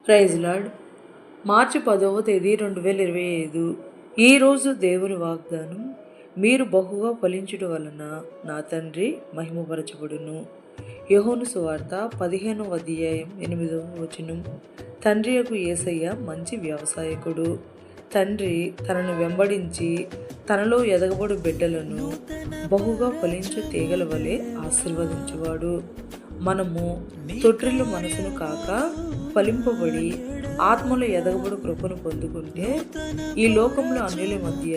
Praise lord. మార్చి 10వ తేదీ 2025. ఈరోజు దేవుని వాగ్దానం, మీరు బహుగా ఫలించుట వలన నా తండ్రి మహిమపరచబడును. యోహాను సువార్త 15వ అధ్యాయం 8వ వచనం. తండ్రి యొక్క యేసయ్య మంచి వ్యవసాయకుడు. తండ్రి తనను వెంబడించి తనలో ఎదగబడు బిడ్డలను బహుగా ఫలించు తీగల వలె ఆశీర్వదించువాడు. మనము తొట్టిల్లు మనసును కాక ఫలింపబడి ఆత్మలో ఎదగబడు కృపను పొందుకుంటే ఈ లోకంలో అన్యుల మధ్య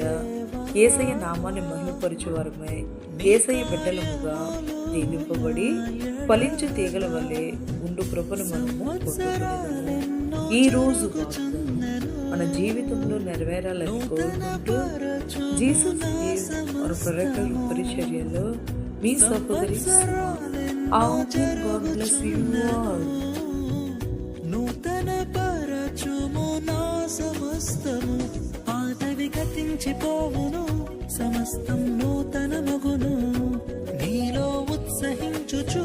యేసయ్య నామాన్ని మహిమపరచువారమై యేసయ్య బిడ్డలముగా దీవింపబడి ఫలించు తీగల వల్లే ఉండు కృపను మనము పొందుకునేదము. ఈ రోజు మన జీవితంలో నెరవేరాలని కోరుకుంటూ జీసస్ మన ప్రొడక్ట్ పరిచర్యలో మీ సహోదరి నూతన పరచుము నా సమస్తము, పాతవి గతించిపోవును, సమస్తం నూతన మగును. నీలో ఉత్సహించుచు